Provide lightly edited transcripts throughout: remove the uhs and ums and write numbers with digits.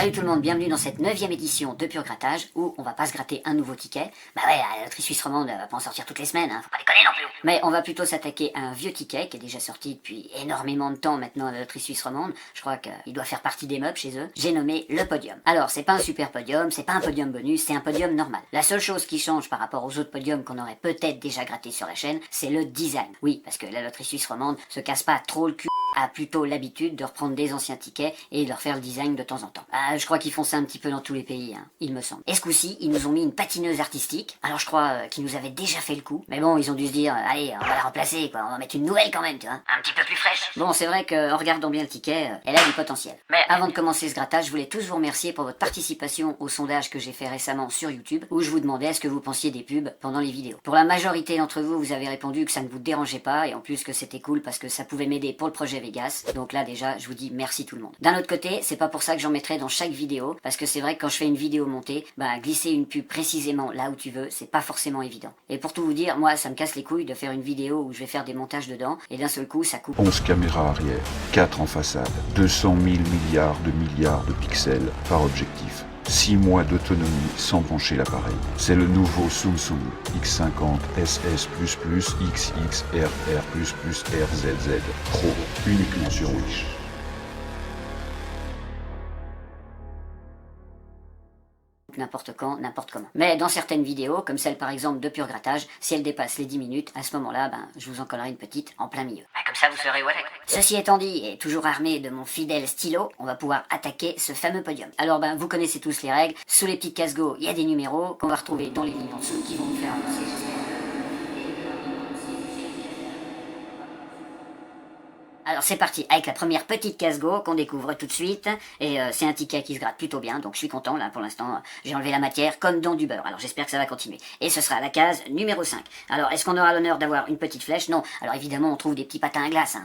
Salut tout le monde, bienvenue dans cette 9e édition de Pur Grattage où on va pas se gratter un nouveau ticket. Bah ouais, la loterie suisse romande va pas en sortir toutes les semaines, hein, faut pas déconner non plus. Mais on va plutôt s'attaquer à un vieux ticket qui est déjà sorti depuis énormément de temps maintenant à la loterie suisse romande. Je crois qu'il doit faire partie des meubles chez eux. J'ai nommé le podium. Alors c'est pas un super podium, c'est pas un podium bonus, c'est un podium normal. La seule chose qui change par rapport aux autres podiums qu'on aurait peut-être déjà gratté sur la chaîne, c'est le design. Oui, parce que la loterie suisse romande se casse pas trop le cul, a plutôt l'habitude de reprendre des anciens tickets et de leur faire le design de temps en temps. Je crois qu'ils font ça un petit peu dans tous les pays, hein, il me semble. Et ce coup-ci, ils nous ont mis une patineuse artistique. Alors je crois qu'ils nous avaient déjà fait le coup. Mais bon, ils ont dû se dire, allez, on va la remplacer, quoi. On va mettre une nouvelle quand même, tu vois. Un petit peu plus fraîche. Bon, c'est vrai qu'en regardant bien le ticket, elle a du potentiel. Mais avant de commencer ce grattage, je voulais tous vous remercier pour votre participation au sondage que j'ai fait récemment sur YouTube, où je vous demandais ce que vous pensiez des pubs pendant les vidéos. Pour la majorité d'entre vous, vous avez répondu que ça ne vous dérangeait pas, et en plus que c'était cool parce que ça pouvait m'aider pour le projet Vegas. Donc là, déjà, je vous dis merci tout le monde. D'un autre côté, c'est pas pour ça que j'en mettrai dans chaque vidéo, parce que c'est vrai que quand je fais une vidéo montée, glisser une pub précisément là où tu veux, c'est pas forcément évident. Et pour tout vous dire, moi, ça me casse les couilles de faire une vidéo où je vais faire des montages dedans, et d'un seul coup, ça coupe. 11 caméras arrière, 4 en façade, 200 000 milliards de pixels par objectif. 6 mois d'autonomie sans pencher l'appareil. C'est le nouveau Samsung X50 SS++ XXRR++ RZZ Pro, uniquement sur Wish. N'importe quand, n'importe comment. Mais dans certaines vidéos, comme celle par exemple de Pur Grattage, si elle dépasse les 10 minutes, à ce moment-là, je vous en collerai une petite en plein milieu. Comme ça vous serez ouais. Ceci étant dit, et toujours armé de mon fidèle stylo, on va pouvoir attaquer ce fameux podium. Alors vous connaissez tous les règles, sous les petites casse-go, il y a des numéros qu'on va retrouver dans les lignes en dessous qui vont nous faire avancer, j'espère. Alors c'est parti avec la première petite casse-go qu'on découvre tout de suite, et c'est un ticket qui se gratte plutôt bien, donc je suis content là pour l'instant, j'ai enlevé la matière comme dans du beurre, alors j'espère que ça va continuer. Et ce sera la case numéro 5. Alors est-ce qu'on aura l'honneur d'avoir une petite flèche? Non, alors évidemment on trouve des petits patins à glace, hein.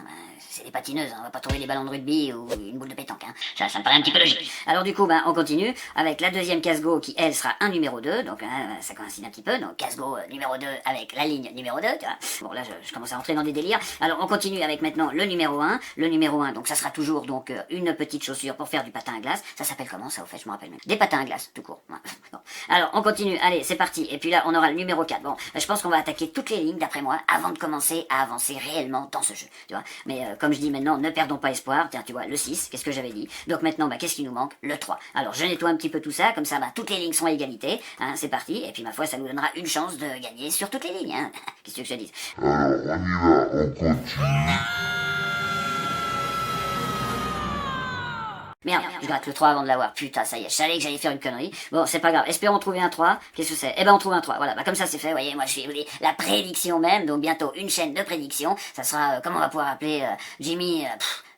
C'est des patineuses, hein. On va pas trouver des ballons de rugby ou une boule de pétanque, hein. Ça me paraît un petit peu logique. Alors du coup, on continue avec la deuxième casse-go qui, elle, sera un numéro 2, donc ça coïncide un petit peu, donc casse-go numéro 2 avec la ligne numéro 2, tu vois. Bon là, je commence à rentrer dans des délires. Alors on continue avec maintenant le numéro 1. Le numéro 1, donc ça sera toujours donc une petite chaussure pour faire du patin à glace. Ça s'appelle comment ça, au fait, je me rappelle même. Des patins à glace, tout court. Bon. Alors on continue, allez, c'est parti. Et puis là, on aura le numéro 4. Bon, je pense qu'on va attaquer toutes les lignes, d'après moi, avant de commencer à avancer réellement dans ce jeu, tu vois. Mais comme je dis maintenant, ne perdons pas espoir. Tiens, tu vois, le 6, qu'est-ce que j'avais dit? Donc maintenant, qu'est-ce qui nous manque? Le 3. Alors je nettoie un petit peu tout ça, comme ça, toutes les lignes sont à égalité, hein, c'est parti. Et puis ma foi, ça nous donnera une chance de gagner sur toutes les lignes, hein. Qu'est-ce que je te dise? Alors, on y va, on continue. Merde, je gratte le 3 avant de l'avoir. Putain, ça y est, je savais que j'allais faire une connerie. Bon, c'est pas grave. Espérons trouver un 3. Qu'est-ce que c'est? On trouve un 3. Voilà, comme ça c'est fait. Vous voyez, moi je fais la prédiction même. Donc bientôt une chaîne de prédiction. Ça sera, comment on va pouvoir appeler Jimmy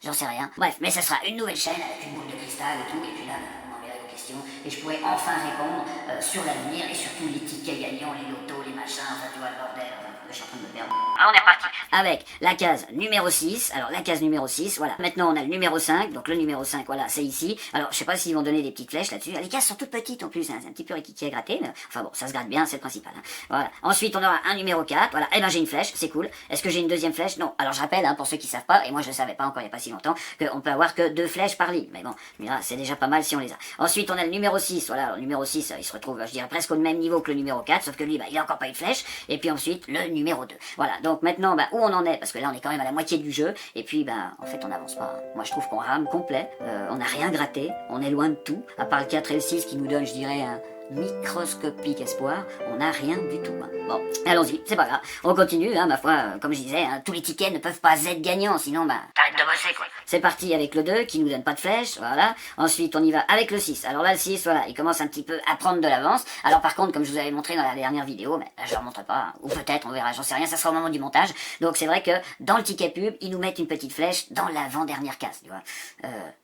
j'en sais rien. Bref, mais ça sera une nouvelle chaîne avec une boule de cristal et tout. Et puis là, on m'enverra vos questions. Et je pourrai enfin répondre sur l'avenir et surtout les tickets gagnants, les lotos, les machins, enfin tu vois le bordel. Je suis en train de me perdre. On est reparti. Avec la case numéro 6. Alors la case numéro 6, voilà. Maintenant on a le numéro 5. Donc le numéro 5, voilà, c'est ici. Alors je sais pas s'ils vont donner des petites flèches là-dessus. Les cases sont toutes petites en plus, hein. C'est un petit peu riquiqui à gratter. Mais enfin bon, ça se gratte bien, c'est le principal, hein. Voilà. Ensuite on aura un numéro 4. Voilà. J'ai une flèche, c'est cool. Est-ce que j'ai une deuxième flèche? Non. Alors je rappelle, hein, pour ceux qui savent pas, et moi je le savais pas encore il y a pas si longtemps, qu'on peut avoir que 2 flèches par ligne. Mais bon, là c'est déjà pas mal si on les a. Ensuite on a le numéro 6. Voilà. Alors, le numéro 6, il se retrouve, je dirais presque au même niveau que le numéro 4, sauf que lui, il a encore pas une flèche. Et puis ensuite le numéro 2. Voilà. Donc maintenant, où on en est? Parce que là, on est quand même à la moitié du jeu. Et puis, en fait, on n'avance pas. Moi, je trouve qu'on rame complet. On n'a rien gratté. On est loin de tout. À part le 4 et le 6 qui nous donnent, je dirais, un microscopique espoir, on n'a rien du tout, hein. Bon, allons-y, c'est pas grave. On continue, hein, ma foi, comme je disais, hein, tous les tickets ne peuvent pas être gagnants, sinon, T'arrêtes de bosser, quoi. c'est parti avec le 2 qui nous donne pas de flèche, voilà. Ensuite, on y va avec le 6. Alors là, le 6, voilà, il commence un petit peu à prendre de l'avance. Alors par contre, comme je vous avais montré dans la dernière vidéo, mais là, je ne remonterai pas, hein, ou peut-être, on verra, j'en sais rien, ça sera au moment du montage. Donc c'est vrai que dans le ticket pub, ils nous mettent une petite flèche dans l'avant-dernière case, tu vois.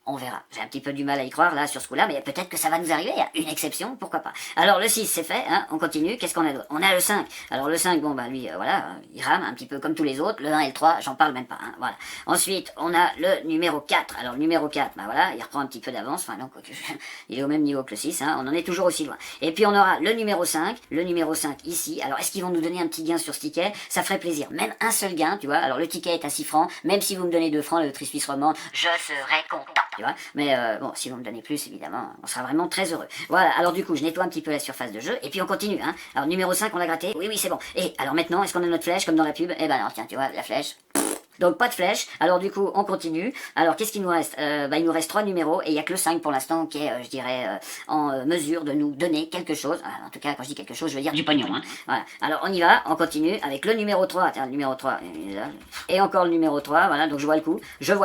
On verra. J'ai un petit peu du mal à y croire, là, sur ce coup-là, mais peut-être que ça va nous arriver, il y a une exception, pourquoi pas. Alors le 6, c'est fait, hein, on continue, qu'est-ce qu'on a d'autre? On a le 5. Alors le 5, lui, voilà, il rame un petit peu comme tous les autres. Le 1 et le 3, j'en parle même pas, hein, voilà. Ensuite, on a le numéro 4. Alors le numéro 4, voilà, il reprend un petit peu d'avance, enfin non, quoique, il est au même niveau que le 6, hein, on en est toujours aussi loin. Et puis on aura le numéro 5 ici. Alors est-ce qu'ils vont nous donner un petit gain sur ce ticket? Ça ferait plaisir, même un seul gain, tu vois. Alors le ticket est à 6 francs, même si vous me donnez 2 francs, la loterie suisse romande, Je serai content. tu vois. Mais bon, si vous me donnez plus, évidemment, on sera vraiment très heureux. Voilà, alors du coup, je nettoie un petit peu la surface de jeu, et puis on continue, hein. Alors numéro 5, on l'a gratté, oui, oui, c'est bon. Et alors maintenant, est-ce qu'on a notre flèche, comme dans la pub? Eh ben non, tiens, tu vois, la flèche... Donc pas de flèche, alors du coup on continue. Alors qu'est-ce qu'il nous reste? Il nous reste 3 numéros et il n'y a que le 5 pour l'instant qui est, je dirais, en mesure de nous donner quelque chose. En tout cas quand je dis quelque chose je veux dire Du pognon, hein. Voilà, alors on y va, on continue avec le numéro 3. Tiens, le numéro 3, et encore le numéro 3, voilà, donc je vois le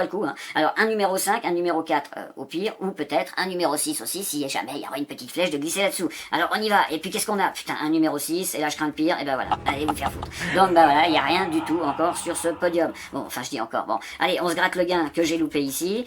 coup, hein. Alors un numéro 5, un numéro 4 au pire, ou peut-être un numéro 6 aussi, si jamais il y aura une petite flèche de glisser là-dessous. Alors on y va, et puis qu'est-ce qu'on a? Putain, un numéro 6, et là je crains le pire, et ben voilà, allez vous faire foutre. Donc bah voilà, il n'y a rien du tout encore sur ce podium. Bon, enfin je dis encore, bon, allez, on se gratte le gain que j'ai loupé ici.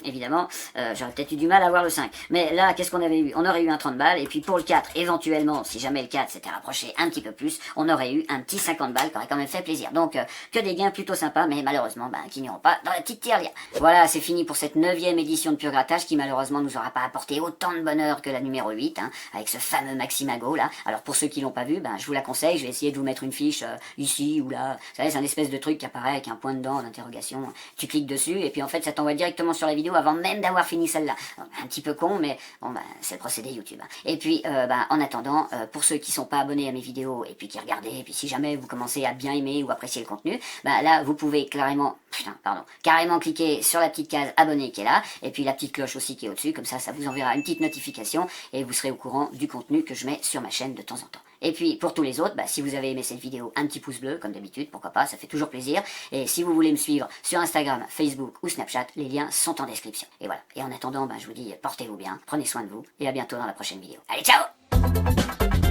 Évidemment, j'aurais peut-être eu du mal à voir le 5. Mais là, qu'est-ce qu'on avait eu? On aurait eu un 30 balles, et puis pour le 4, éventuellement, si jamais le 4 s'était rapproché un petit peu plus, on aurait eu un petit 50 balles qui aurait quand même fait plaisir. Donc, que des gains plutôt sympas, mais malheureusement, qui n'iront pas dans la petite tirelire. Voilà, c'est fini pour cette 9e édition de Pur Grattage, qui malheureusement nous aura pas apporté autant de bonheur que la numéro 8, hein, avec ce fameux Maximago, là. Alors pour ceux qui l'ont pas vu, je vous la conseille, je vais essayer de vous mettre une fiche ici ou là. Vous savez, c'est un espèce de truc qui apparaît avec un point dedans, d'interrogation. Tu cliques dessus et puis en fait ça t'envoie directement sur la vidéo avant même d'avoir fini celle-là. Un petit peu con mais bon c'est le procédé YouTube. Et puis en attendant, pour ceux qui sont pas abonnés à mes vidéos et puis qui regardent, et puis si jamais vous commencez à bien aimer ou apprécier le contenu, là vous pouvez carrément cliquer sur la petite case abonné qui est là et puis la petite cloche aussi qui est au-dessus, comme ça vous enverra une petite notification et vous serez au courant du contenu que je mets sur ma chaîne de temps en temps. Et puis pour tous les autres, si vous avez aimé cette vidéo, un petit pouce bleu comme d'habitude, pourquoi pas, ça fait toujours plaisir. Et si vous voulez me suivre sur Instagram, Facebook ou Snapchat, les liens sont en description. Et voilà. Et en attendant, je vous dis portez-vous bien, prenez soin de vous et à bientôt dans la prochaine vidéo. Allez, ciao!